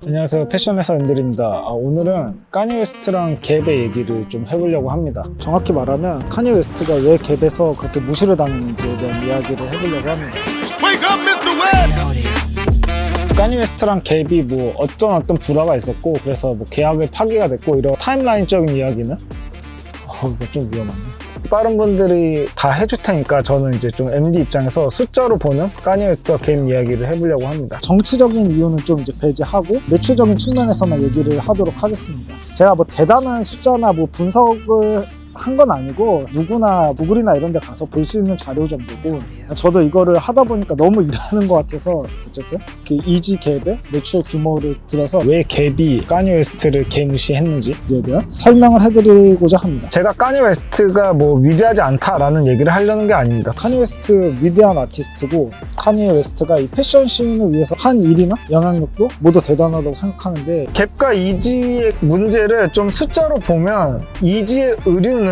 안녕하세요, 패션회사 은들입니다. 오늘은 카니 웨스트랑 갭의 얘기를 좀 해보려고 합니다. 정확히 말하면 카니 웨스트가 왜 갭에서 그렇게 무시를 당했는지에 대한 이야기를 해보려고 합니다. 카니 웨스트랑 갭이 뭐 어떤 불화가 있었고, 그래서 뭐 계약을 파기가 됐고, 이런 타임라인적인 이야기는 이거 좀 위험하네. 다른 분들이 다 해줄 테니까 저는 이제 좀 MD 입장에서 숫자로 보는 카니 웨스트와 갭 이야기를 해보려고 합니다. 정치적인 이유는 좀 이제 배제하고 매출적인 측면에서만 얘기를 하도록 하겠습니다. 제가 뭐 대단한 숫자나 뭐 분석을 한 건 아니고 누구나 구글이나 이런 데 가서 볼 수 있는 자료 정도고, 저도 이거를 하다 보니까 너무 일하는 것 같아서 어쨌든 그 이지 갭의 매출 규모를 들어서 왜 갭이 카니 웨스트를 개무시했는지에 대한 설명을 해드리고자 합니다. 제가 카니 웨스트가 뭐 위대하지 않다라는 얘기를 하려는 게 아닙니다. 카니 웨스트 위대한 아티스트고, 카니 웨스트가 이 패션 씬을 위해서 한 일이나 영향력도 모두 대단하다고 생각하는데, 갭과 이지의 문제를 좀 숫자로 보면 이지의 의류는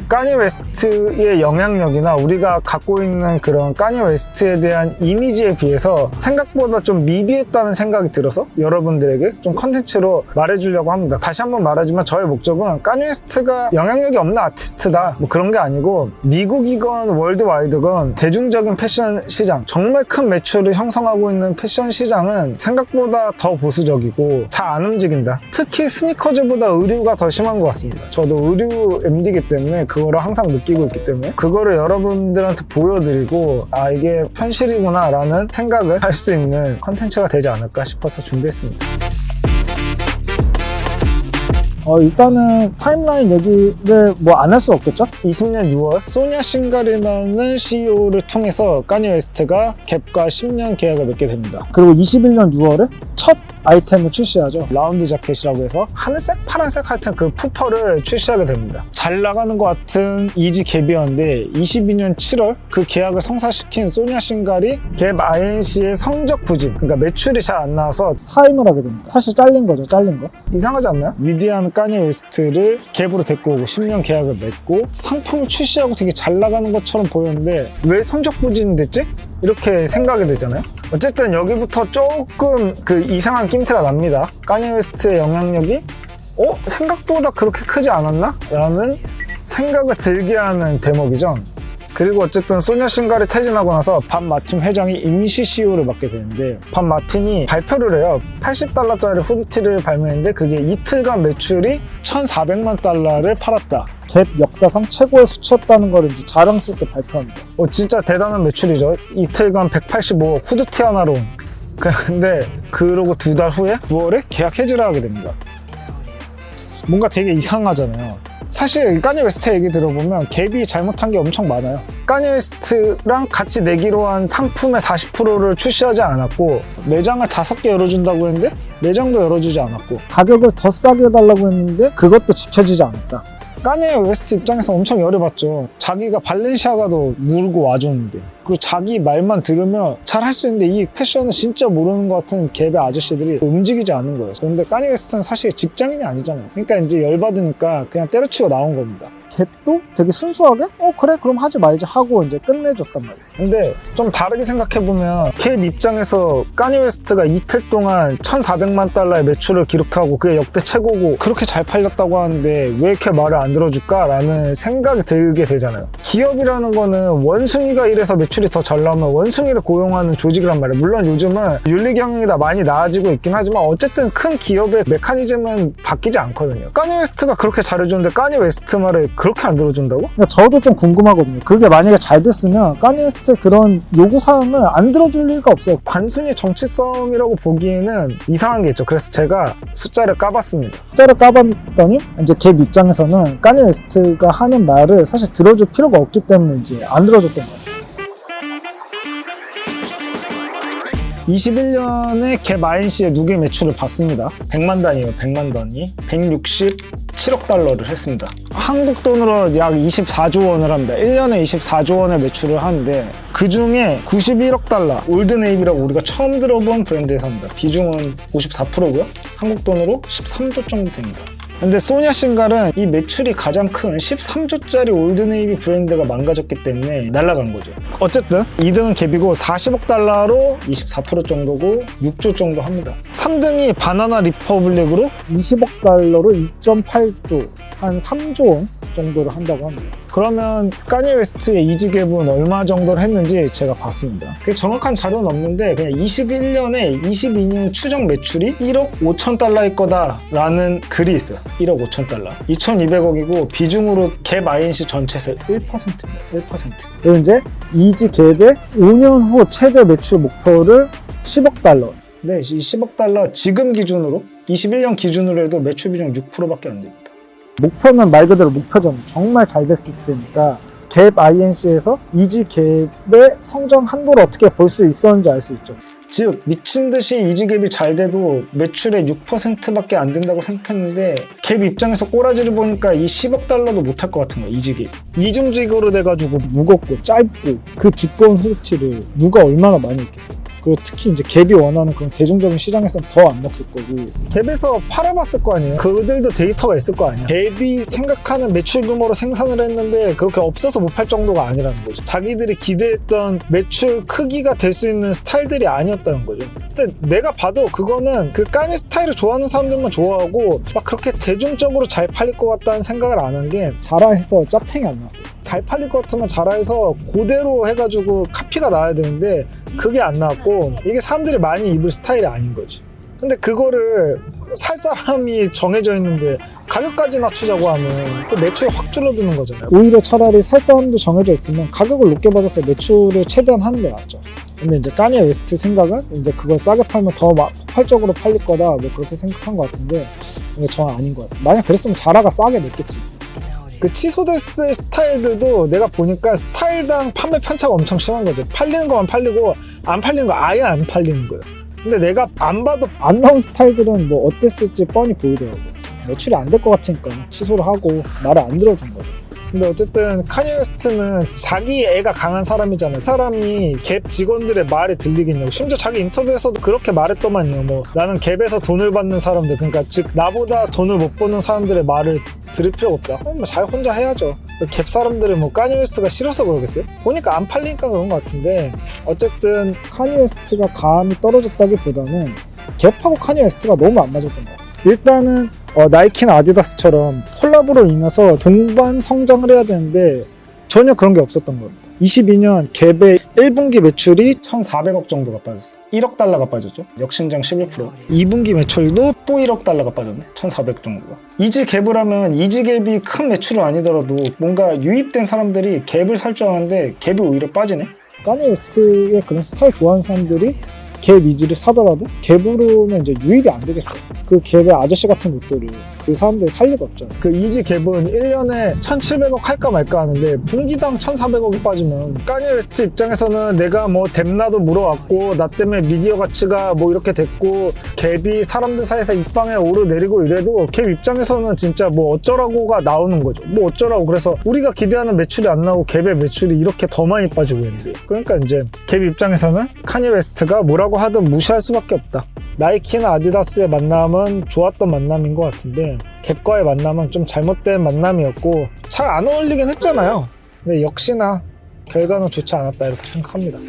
카니 웨스트의 영향력이나 우리가 갖고 있는 그런 카니 웨스트에 대한 이미지에 비해서 생각보다 좀 미비했다는 생각이 들어서 여러분들에게 좀 컨텐츠로 말해주려고 합니다. 다시 한번 말하지만 저의 목적은 카니 웨스트가 영향력이 없는 아티스트다 뭐 그런 게 아니고, 미국이건 월드와이드건 대중적인 패션 시장, 정말 큰 매출을 형성하고 있는 패션 시장은 생각보다 더 보수적이고 잘 안 움직인다. 특히 스니커즈보다 의류가 더 심한 것 같습니다. 저도 의류 MD이기 때문에 그거를 항상 느끼고 있기 때문에 그거를 여러분들한테 보여드리고 이게 현실이구나 라는 생각을 할 수 있는 컨텐츠가 되지 않을까 싶어서 준비했습니다. 일단은 타임라인 얘기를 뭐 안 할 수 없겠죠? 20년 6월 소냐 싱갈이라는 CEO를 통해서 카니 웨스트가 갭과 10년 계약을 맺게 됩니다. 그리고 21년 6월에 첫 아이템을 출시하죠. 라운드 자켓이라고 해서 하늘색, 파란색 하여튼 그 푸퍼를 출시하게 됩니다. 잘 나가는 것 같은 이지 갭이었는데 22년 7월 그 계약을 성사시킨 소냐 싱갈이 갭 INC의 성적 부진, 그러니까 매출이 잘 안 나와서 사임을 하게 됩니다. 사실 잘린 거죠, 잘린 거. 이상하지 않나요? 위대한 카니 웨스트를 갭으로 데리고 오고 10년 계약을 맺고 상품을 출시하고 되게 잘 나가는 것처럼 보였는데 왜 성적 부진이 됐지? 이렇게 생각이 되잖아요. 어쨌든 여기부터 조금 그 이상한 낌새가 납니다. 카니 웨스트의 영향력이 생각보다 그렇게 크지 않았나? 라는 생각을 들게 하는 대목이죠. 그리고 어쨌든 소냐 싱갈이 퇴진하고 나서 밥 마틴 회장이 임시 CEO를 맡게 되는데, 밥 마틴이 발표를 해요. $80짜리 후드티를 발매했는데 그게 이틀간 매출이 $1,400만 팔았다. 갭 역사상 최고의 수치였다는 걸 이제 자랑스럽게 발표합니다. 진짜 대단한 매출이죠. 이틀간 185억 후드티 하나로. 근데 그러고 2달 후에 9월에 계약 해지를 하게 됩니다. 뭔가 되게 이상하잖아요. 사실 카니 웨스트 얘기 들어보면 갭이 잘못한 게 엄청 많아요. 카니 웨스트랑 같이 내기로 한 상품의 40%를 출시하지 않았고, 매장을 5개 열어준다고 했는데 매장도 열어주지 않았고, 가격을 더 싸게 해달라고 했는데 그것도 지켜지지 않았다. 카니 웨스트 입장에서 엄청 열을 받죠. 자기가 발렌시아가도 물고 와줬는데, 그리고 자기 말만 들으면 잘 할 수 있는데 이 패션을 진짜 모르는 것 같은 갭의 아저씨들이 움직이지 않는 거예요. 그런데 카니 웨스트는 사실 직장인이 아니잖아요. 그러니까 이제 열받으니까 그냥 때려치고 나온 겁니다. 갭도 되게 순수하게 그래 그럼 하지 말자 하고 이제 끝내줬단 말이에요. 근데 좀 다르게 생각해보면 갭 입장에서 카니 웨스트가 이틀 동안 $1,400만 매출을 기록하고 그게 역대 최고고 그렇게 잘 팔렸다고 하는데 왜 이렇게 말을 안 들어줄까라는 생각이 들게 되잖아요. 기업이라는 거는 원숭이가 이래서 매출이 더 잘 나오면 원숭이를 고용하는 조직이란 말이에요. 물론 요즘은 윤리경영이 다 많이 나아지고 있긴 하지만 어쨌든 큰 기업의 메커니즘은 바뀌지 않거든요. 카니 웨스트가 그렇게 잘해줬는데 카니 웨스트 말을 그렇게 안 들어준다고? 그러니까 저도 좀 궁금하거든요. 그게 만약에 잘 됐으면 카니 웨스트 그런 요구사항을 안 들어줄 리가 없어요. 단순히 정치성이라고 보기에는 이상한 게 있죠. 그래서 제가 숫자를 까봤습니다. 숫자를 까봤더니 이제 갭 입장에서는 카니 웨스트가 하는 말을 사실 들어줄 필요가 없기 때문에 이제 안 들어줬던 거예요. 21년에 갭 INC의 누계 매출을 봤습니다. 100만 단위예요. 100만 단위. 167억 달러를 했습니다. 한국 돈으로 약 24조 원을 합니다. 1년에 24조 원의 매출을 하는데 그 중에 91억 달러, 올드네이비라고 우리가 처음 들어본 브랜드에서 합니다. 비중은 54%고요. 한국 돈으로 13조 정도 됩니다. 근데 소냐 싱갈은 이 매출이 가장 큰 13조짜리 올드네이비 브랜드가 망가졌기 때문에 날아간 거죠. 어쨌든 2등은 갭이고 40억 달러로 24% 정도고 6조 정도 합니다. 3등이 바나나 리퍼블릭으로 20억 달러로 2.8조, 한 3조 원 정도를 한다고 합니다. 그러면 카니에 웨스트의 이지 갭은 얼마 정도를 했는지 제가 봤습니다. 그 정확한 자료는 없는데 그냥 21년에 22년 추정 매출이 1억 5천 달러일 거다라는 글이 있어요. 1억 5천 달러. 2,200억이고 비중으로 갭 INC 전체에서 1%입니다. 1%. 그리고 이제 이지 갭의 5년 후 최대 매출 목표를 10억 달러. 네, 이 10억 달러 지금 기준으로 21년 기준으로 해도 매출 비중 6%밖에 안 됩니다. 목표는 말 그대로 목표점 정말 잘 됐을 때니까 갭 INC에서 이지 갭의 성장 한도를 어떻게 볼 수 있었는지 알 수 있죠. 즉 미친 듯이 이지 갭이 잘 돼도 매출의 6%밖에 안 된다고 생각했는데 갭 입장에서 꼬라지를 보니까 이 10억 달러도 못할 것 같은 거야. 이지 갭. 이중직으로 돼가지고 무겁고 짧고 그 두꺼운 후드티를 누가 얼마나 많이 입겠어요. 그리고 특히 이제 갭이 원하는 그런 대중적인 시장에서는 더 안 먹힐 거고. 갭에서 팔아봤을 거 아니에요. 그들도 데이터가 있을 거 아니야. 갭이 생각하는 매출 규모로 생산을 했는데 그렇게 없어서 못 팔 정도가 아니라는 거죠. 자기들이 기대했던 매출 크기가 될 수 있는 스타일들이 아니었다는 거죠. 근데 내가 봐도 그거는 그 까니 스타일을 좋아하는 사람들만 좋아하고 막 그렇게 대중적으로 잘 팔릴 것 같다는 생각을 안 한 게 자라해서 짭탱이 안 나왔어요. 잘 팔릴 것 같으면 자라해서 그대로 해가지고 카피가 나와야 되는데 그게 안 나왔고 이게 사람들이 많이 입을 스타일이 아닌 거지. 근데 그거를 살 사람이 정해져 있는데 가격까지 낮추자고 하면 또 매출이 확 줄어드는 거잖아요. 오히려 차라리 살 사람도 정해져 있으면 가격을 높게 받아서 매출을 최대한 하는 게 낫죠. 근데 이제 카니에 웨스트 생각은 이제 그걸 싸게 팔면 더 폭발적으로 팔릴 거다 뭐 그렇게 생각한 것 같은데 이게 전 아닌 것 같아요. 만약 그랬으면 자라가 싸게 냈겠지. 그 취소됐을 스타일들도 내가 보니까 스타일당 판매 편차가 엄청 심한 거죠. 팔리는 거만 팔리고 안 팔리는 거 아예 안 팔리는 거예요. 근데 내가 안 봐도 안 나온 스타일들은 뭐 어땠을지 뻔히 보이더라고요. 매출이 안 될 것 같으니까 취소를 하고 말을 안 들어준 거죠. 근데 어쨌든 카니에 웨스트는 자기 애가 강한 사람이잖아요. 사람이 갭 직원들의 말에 들리겠냐고. 심지어 자기 인터뷰에서도 그렇게 말했더만요. 뭐 나는 갭에서 돈을 받는 사람들, 그러니까 즉 나보다 돈을 못 버는 사람들의 말을 들을 필요가 없다. 뭐 잘 혼자 해야죠. 갭 사람들은 뭐 카니에 웨스트가 싫어서 그러겠어요? 보니까 안 팔리니까 그런 것 같은데 어쨌든 카니에 웨스트가 감이 떨어졌다기보다는 갭하고 카니에 웨스트가 너무 안 맞았던 것 같아요. 일단은 나이키나 아디다스처럼 콜라보로 인해서 동반 성장을 해야 되는데 전혀 그런 게 없었던 겁니다. 22년 갭의 1분기 매출이 1,400억 정도가 빠졌어요. 1억 달러가 빠졌죠. 역신장 11%. 2분기 매출도 또 1억 달러가 빠졌네. 1,400 정도가. 이지 갭을 하면 이지 갭이 큰 매출은 아니더라도 뭔가 유입된 사람들이 갭을 살 줄 아는데 갭이 오히려 빠지네. 카니에 웨스트의 그런 스타일 좋아하는 사람들이 갭 이지를 사더라도 갭으로는 이제 유입이 안 되겠죠. 그 갭의 아저씨 같은 것들을 그 사람들이 살 리가 없잖아요. 그 이지 갭은 1년에 1,700억 할까 말까 하는데 분기당 1,400억이 빠지면 카니에 웨스트 입장에서는 내가 뭐 댐나도 물어왔고 나 때문에 미디어 가치가 뭐 이렇게 됐고 갭이 사람들 사이에서 입방에 오르내리고 이래도 갭 입장에서는 진짜 뭐 어쩌라고가 나오는 거죠. 뭐 어쩌라고. 그래서 우리가 기대하는 매출이 안 나오고 갭의 매출이 이렇게 더 많이 빠지고 있는데 그러니까 이제 갭 입장에서는 카니에 웨스트가 뭐라고 하든 무시할 수밖에 없다. 나이키나 아디다스의 만남은 좋았던 만남인 것 같은데 갭과의 만남은 좀 잘못된 만남이었고 잘 안 어울리긴 했잖아요. 근데 역시나 결과는 좋지 않았다 이렇게 생각합니다.